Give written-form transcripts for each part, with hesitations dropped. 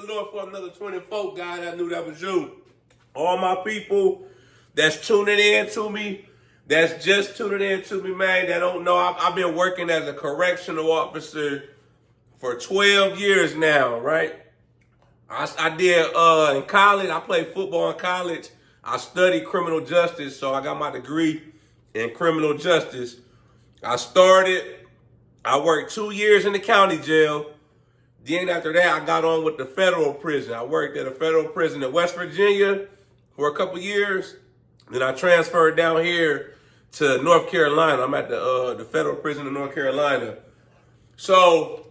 Lord for another 24, God. I knew that was you. All my people that's tuning in to me, that's just tuning in to me, man, that don't know, I've been working as a correctional officer for 12 years now, right? I did in college, I played football in college. I studied criminal justice, so I got my degree in criminal justice. I worked 2 years in the county jail. Then after that, I got on with the federal prison. I worked at a federal prison in West Virginia for a couple years. Then I transferred down here to North Carolina. I'm at the federal prison in North Carolina. So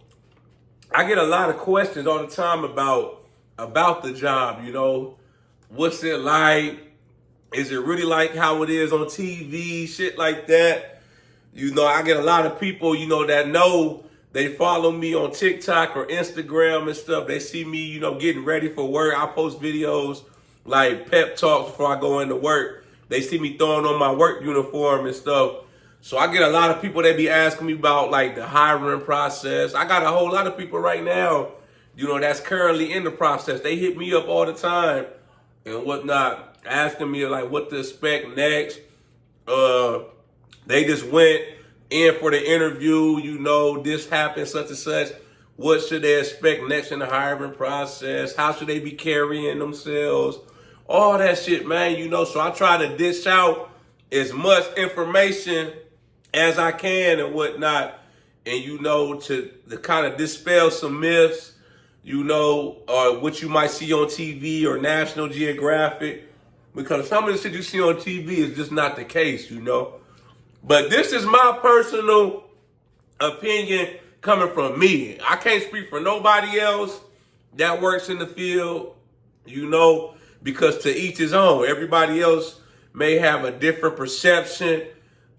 I get a lot of questions all the time about the job, you know. What's it like? Is it really like how it is on TV? Shit like that. You know, I get a lot of people, you know, that know. They follow me on TikTok or Instagram and stuff. They see me, you know, getting ready for work. I post videos like pep talks before I go into work. They see me throwing on my work uniform and stuff. So I get a lot of people that be asking me about like the hiring process. I got a whole lot of people right now, you know, that's currently in the process. They hit me up all the time and whatnot, asking me like what to expect next. They just went in for the interview, you know, this happened, such and such. What should they expect next in the hiring process? How should they be carrying themselves? All that shit, man, you know. So I try to dish out as much information as I can and whatnot. And, you know, to kind of dispel some myths, you know, what you might see on TV or National Geographic. Because some of the shit you see on TV is just not the case, you know. But this is my personal opinion coming from me. I can't speak for nobody else that works in the field, you know, because to each his own. Everybody else may have a different perception.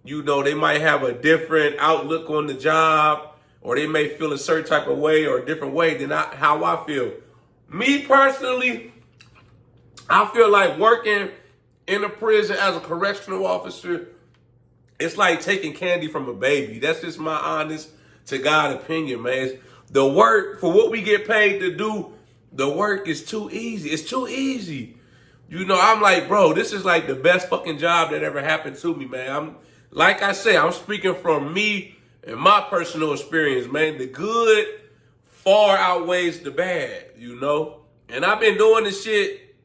You know, they might have a different outlook on the job, or they may feel a certain type of way or a different way than how I feel. Me personally, I feel like working in a prison as a correctional officer, it's like taking candy from a baby. That's just my honest to God opinion, man. The work, for what we get paid to do, the work is too easy. It's too easy. You know, I'm like, bro, this is like the best fucking job that ever happened to me, man. Like I say, I'm speaking from me and my personal experience, man. The good far outweighs the bad, you know? And I've been doing this shit,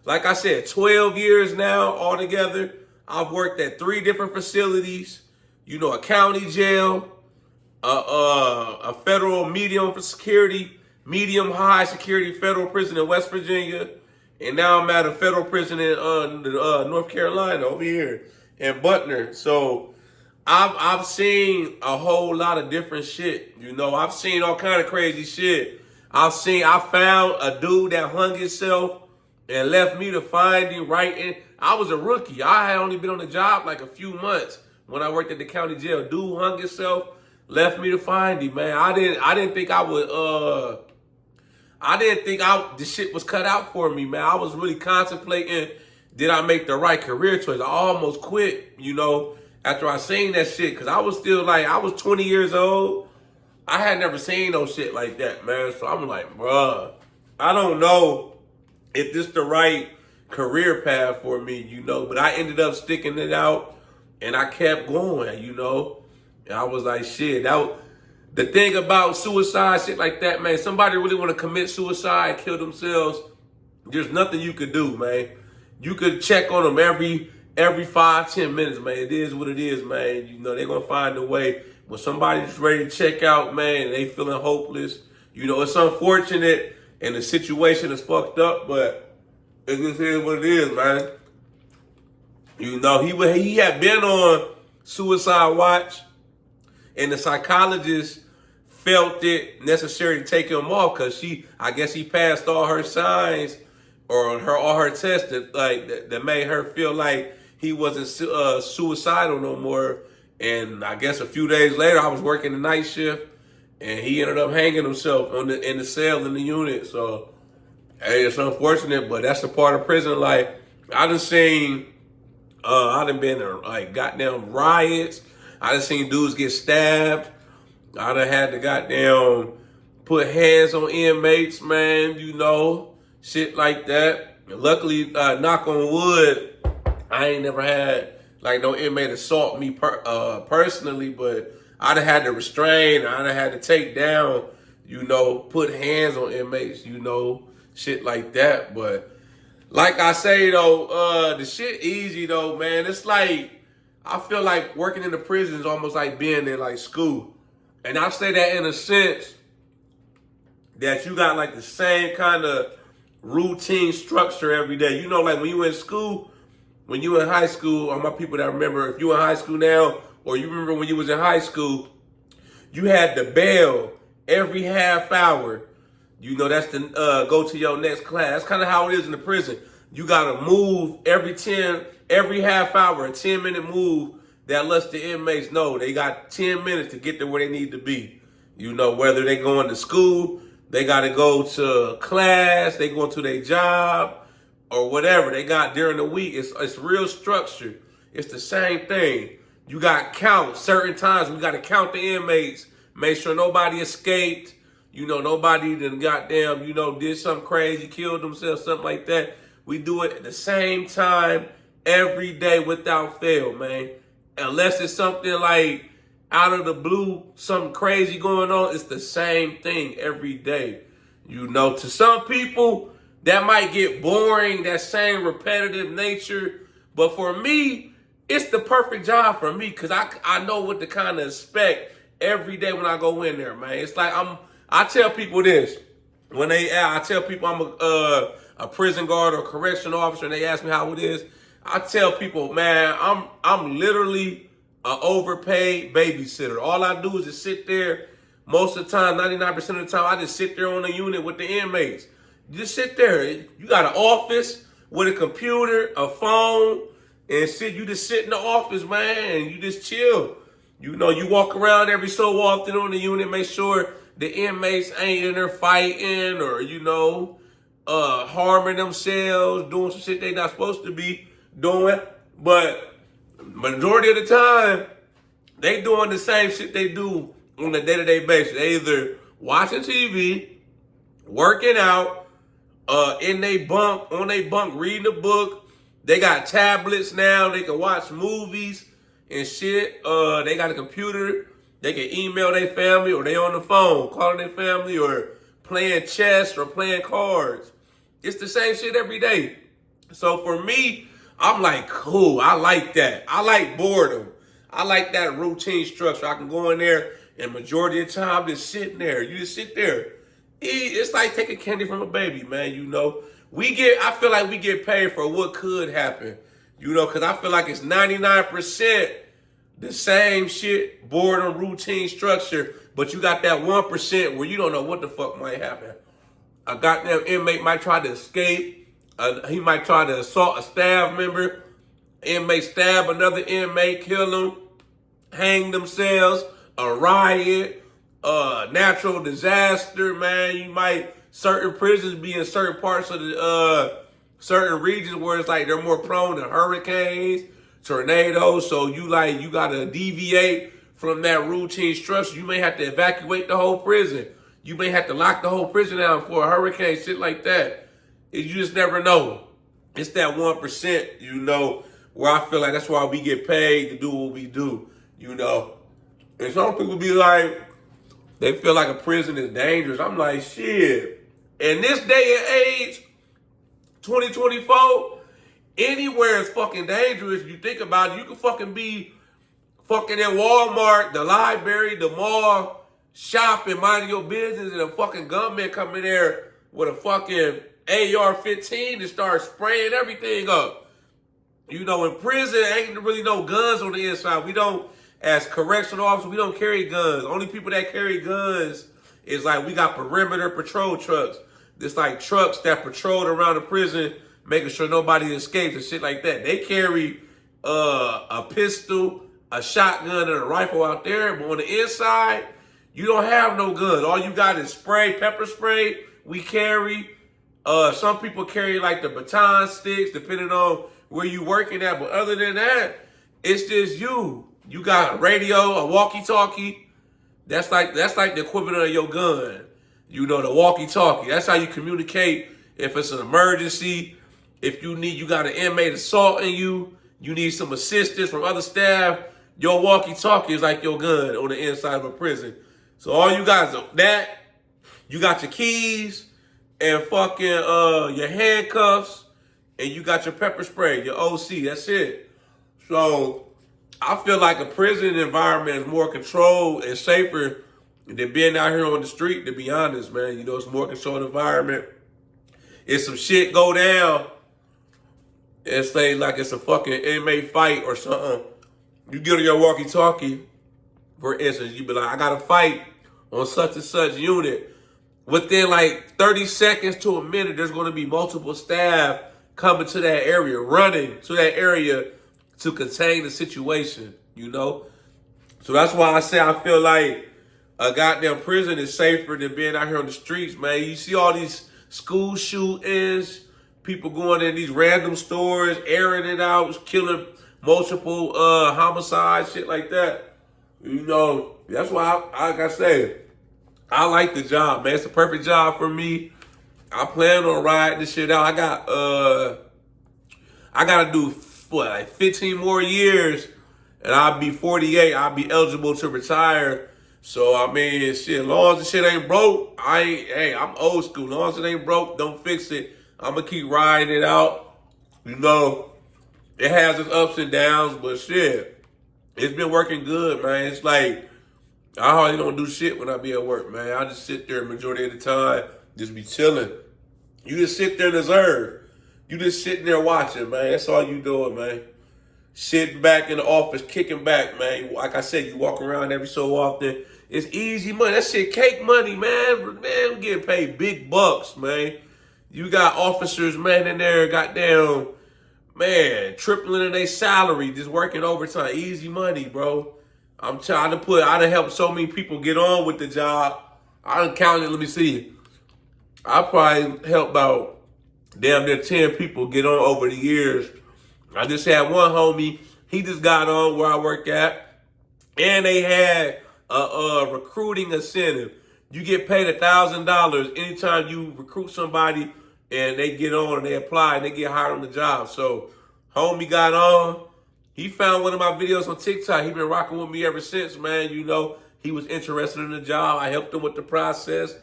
like I said, 12 years now altogether. I've worked at 3 different facilities, you know, a county jail, a federal medium high security federal prison in West Virginia, and now I'm at a federal prison in North Carolina over here in Butner. So I've seen a whole lot of different shit, you know. I've seen all kind of crazy shit. I found a dude that hung himself and left me to find him right in. I was a rookie. I had only been on the job like a few months when I worked at the county jail. Dude hung himself, left me to find him, man. I didn't think the shit was cut out for me, man. I was really contemplating, did I make the right career choice? I almost quit, you know, after I seen that shit, because I was still like, I was 20 years old. I had never seen no shit like that, man. So I'm like, bruh, I don't know if this the right career path for me, you know, but I ended up sticking it out and I kept going, you know. And I was like, shit, the thing about suicide, shit like that, man, somebody really want to commit suicide, kill themselves, there's nothing you could do, man. You could check on them every 5-10 minutes, man. It is what it is, man. You know, they're going to find a way. When somebody's ready to check out, man, and they feeling hopeless, you know, it's unfortunate and the situation is fucked up, but it just is what it is, man. You know, he had been on suicide watch, and the psychologist felt it necessary to take him off because I guess he passed all her signs or all her tests that made her feel like he wasn't suicidal no more. And I guess a few days later, I was working the night shift, and he ended up hanging himself in the cell in the unit. So, hey, it's unfortunate, but that's a part of prison life. I done been to like goddamn riots. I done seen dudes get stabbed. I done had to goddamn put hands on inmates, man, you know, shit like that. And luckily, knock on wood, I ain't never had like no inmate assault me personally, but I'd have had to restrain, I'd have had to take down, you know, put hands on inmates, you know, shit like that. But like I say though, the shit easy though, man. It's like, I feel like working in the prison is almost like being in like school. And I say that in a sense that you got like the same kind of routine structure every day. You know, like when you in school, when you in high school, or my people that remember, if you in high school now, or you remember when you was in high school, you had the bell every half hour. You know, that's the go to your next class. That's kind of how it is in the prison. You gotta move every half hour, a 10-minute move that lets the inmates know they got 10 minutes to get to where they need to be. You know, whether they going to school, they gotta go to class, they going to their job, or whatever they got during the week. It's real structured. It's the same thing. You got count certain times. We got to count the inmates, make sure nobody escaped. You know, nobody done goddamn, you know, did something crazy, killed themselves, something like that. We do it at the same time every day without fail, man. Unless it's something like out of the blue, something crazy going on, it's the same thing every day. You know, to some people, that might get boring, that same repetitive nature. But for me, it's the perfect job for me because I know what to kind of expect every day when I go in there, man. It's like I tell people this. I tell people I'm a prison guard or a correctional officer and they ask me how it is. I tell people, man, I'm literally an overpaid babysitter. All I do is just sit there. Most of the time, 99% of the time, I just sit there on the unit with the inmates. You just sit there. You got an office with a computer, a phone, and you just sit in the office, man, and you just chill. You know, you walk around every so often on the unit, make sure the inmates ain't in there fighting or, you know, harming themselves, doing some shit they not supposed to be doing. But majority of the time, they doing the same shit they do on a day-to-day basis. They either watching TV, working out, on their bunk, reading a book. They got tablets now. They can watch movies and shit. They got a computer. They can email their family or they on the phone calling their family or playing chess or playing cards. It's the same shit every day. So for me, I'm like, cool. I like that. I like boredom. I like that routine structure. I can go in there and majority of the time just sitting there. You just sit there. It's like taking candy from a baby, man. You know, I feel like we get paid for what could happen, you know, because I feel like it's 99% the same shit, boredom, routine, structure, but you got that 1% where you don't know what the fuck might happen. A goddamn inmate might try to escape. He might try to assault a staff member. Inmate stab another inmate, kill them, hang themselves, a riot, natural disaster, man. Certain prisons be in certain parts of the, certain regions where it's like they're more prone to hurricanes, tornadoes. So you gotta deviate from that routine structure. You may have to evacuate the whole prison. You may have to lock the whole prison down for a hurricane, shit like that. You just never know. It's that 1%, you know, where I feel like that's why we get paid to do what we do, you know. And some people be like, they feel like a prison is dangerous. I'm like, shit. In this day and age, 2024, anywhere is fucking dangerous. You think about it, you can fucking be fucking in Walmart, the library, the mall, shopping, minding your business, and a fucking gunman come in there with a fucking AR-15 to start spraying everything up. You know, in prison, ain't really no guns on the inside. We don't, as correctional officers, we don't carry guns. Only people that carry guns is like, we got perimeter patrol trucks. It's like trucks that patrol around the prison, making sure nobody escapes and shit like that. They carry a pistol, a shotgun, and a rifle out there. But on the inside, you don't have no gun. All you got is spray, pepper spray. We carry. Some people carry like the baton sticks, depending on where you working at. But other than that, it's just you. You got a radio, a walkie-talkie. That's like the equivalent of your gun. You know, the walkie-talkie. That's how you communicate if it's an emergency. If you got an inmate assaulting you, you need some assistance from other staff, your walkie-talkie is like your gun on the inside of a prison. So all you got is that, you got your keys and fucking your handcuffs, and you got your pepper spray, your OC, that's it. So I feel like a prison environment is more controlled and safer than being out here on the street, to be honest, man. You know, it's a more controlled environment. If some shit go down, and say like it's a fucking inmate fight or something, you get on your walkie-talkie, for instance, you be like, I got a fight on such and such unit. Within like 30 seconds to a minute, there's going to be multiple staff coming to that area, running to that area to contain the situation, you know? So that's why I say I feel like a goddamn prison is safer than being out here on the streets, man. You see all these school shootings, people going in these random stores, airing it out, killing multiple homicides, shit like that. You know, that's why, like I say, I like the job, man. It's the perfect job for me. I plan on riding this shit out. I gotta do what, like 15 more years, and I'll be 48. I'll be eligible to retire. So I mean, shit, as long as the shit ain't broke, I'm old school. As long as it ain't broke, don't fix it. I'm gonna keep riding it out. You know, it has its ups and downs, but shit, it's been working good, man. It's like, I hardly don't do shit when I be at work, man. I just sit there majority of the time, just be chilling. You just sit there and observe. You just sitting there watching, man. That's all you doing, man. Sitting back in the office, kicking back, man. Like I said, you walk around every so often. It's easy money. That shit cake money, man. Man, we getting paid big bucks, man. You got officers, man, in there, goddamn, man, tripling in their salary, just working overtime. Easy money, bro. I'm trying to I done helped so many people get on with the job. I done counted, let me see. I probably helped about damn near 10 people get on over the years. I just had one homie, he just got on where I work at, and they had a recruiting incentive. You get paid $1,000 anytime you recruit somebody and they get on and they apply and they get hired on the job. So homie got on. He found one of my videos on TikTok. He been rocking with me ever since, man. You know, he was interested in the job. I helped him with the process.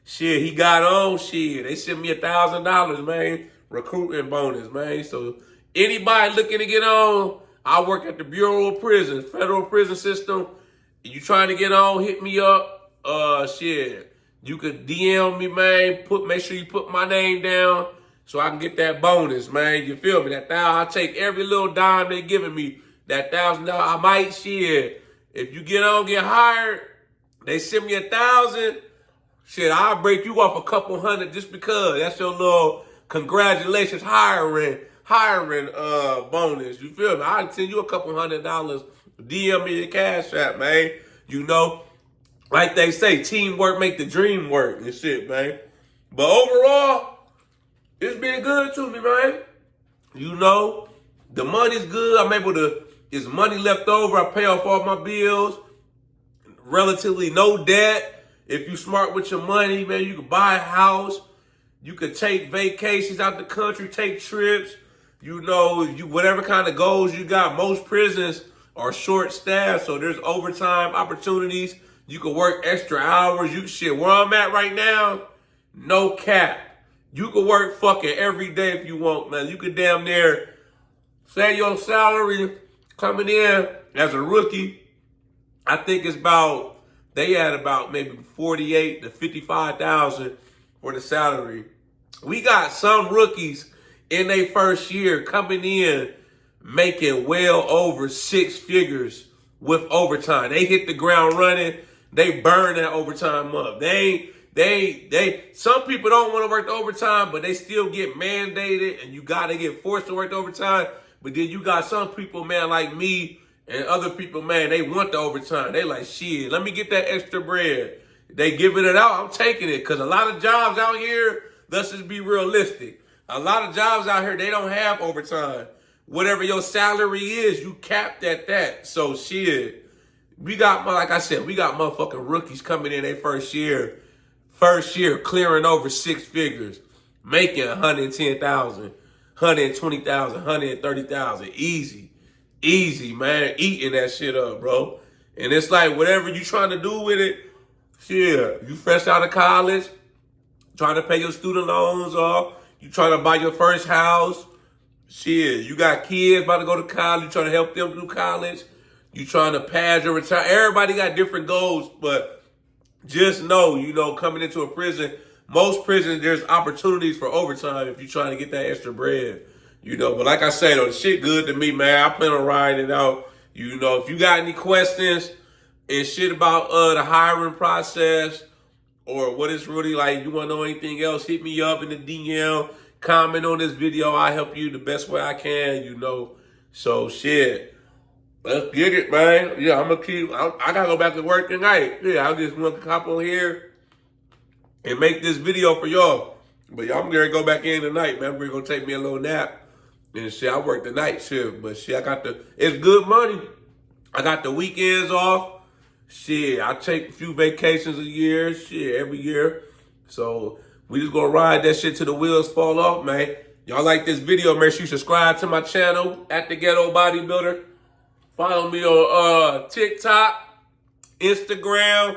Shit, he got on. Shit, they sent me $1,000, man. Recruiting bonus, man. So anybody looking to get on, I work at the Bureau of Prisons, federal prison system. You trying to get on, hit me up. Shit, you could DM me, man. Make sure you put my name down so I can get that bonus, man. You feel me? That I take every little dime they giving me. That $1,000, I might shit. If you get on, get hired, they send me $1,000. Shit, I'll break you off a couple hundred just because. That's your little congratulations hiring bonus. You feel me? I'll send you a couple $100. DM me your cash app, man. You know, like they say, teamwork make the dream work and shit, man. But overall, it's been good to me, man. You know, the money's good. I'm able to, there's money left over. I pay off all my bills. Relatively no debt. If you smart with your money, man, you can buy a house. You could take vacations out the country, take trips. You know, whatever kind of goals you got. Most prisons are short-staffed, so there's overtime opportunities. You can work extra hours. Shit, where I'm at right now, no cap. You can work fucking every day if you want, man. You could damn near say your salary coming in as a rookie. I think it's about, they had about maybe 48 to 55,000 for the salary. We got some rookies in their first year coming in making well over 6 figures with overtime. They hit the ground running. They burn that overtime up. Some people don't want to work the overtime, but they still get mandated and you got to get forced to work the overtime. But then you got some people, man, like me and other people, man, they want the overtime. They like, shit, let me get that extra bread. They giving it out. I'm taking it because a lot of jobs out here, let's just be realistic. A lot of jobs out here, they don't have overtime. Whatever your salary is, you capped at that. So shit, we got, like I said, we got motherfucking rookies coming in their first year, First year, clearing over 6 figures, making 110,000, 120,000, 130,000. Easy. Easy, man. Eating that shit up, bro. And it's like whatever you trying to do with it, shit, you fresh out of college, trying to pay your student loans off, you trying to buy your first house, shit, you got kids about to go to college, you trying to help them through college, you trying to pass your retirement. Everybody got different goals, but just know, coming into a prison, most prisons, there's opportunities for overtime if you're trying to get that extra bread, But like I say, though, the shit good to me, man. I plan on riding it out. If you got any questions and shit about the hiring process or what it's really like, you want to know anything else, hit me up in the DM, comment on this video. I'll help you the best way I can, So, shit. Let's get it, man. Yeah, I'm going to I got to go back to work tonight. Yeah, I just want to hop on here and make this video for y'all. But y'all, I'm going to go back in tonight, man. We're going to take me a little nap. And shit, I work the night shift. But shit, it's good money. I got the weekends off. Shit, I take a few vacations a year. Shit, every year. So, we just going to ride that shit till the wheels fall off, man. Y'all like this video, make sure you subscribe to my channel, at The Ghetto Bodybuilder. Follow me on TikTok, Instagram,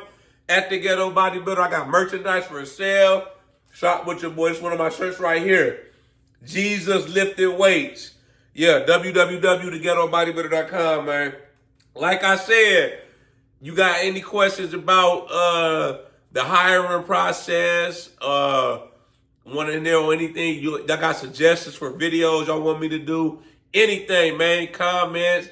at The Ghetto Bodybuilder. I got merchandise for sale. Shop with your boy. It's one of my shirts right here. Jesus Lifted Weights. Yeah, www.theghettobodybuilder.com, man. Like I said, you got any questions about the hiring process, want to know anything, y'all got suggestions for videos y'all want me to do, anything, man, comments,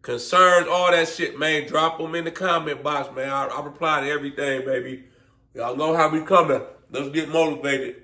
concerns, all that shit, man, drop them in the comment box, man. I reply to everything, baby. Y'all know how we coming. Let's get motivated.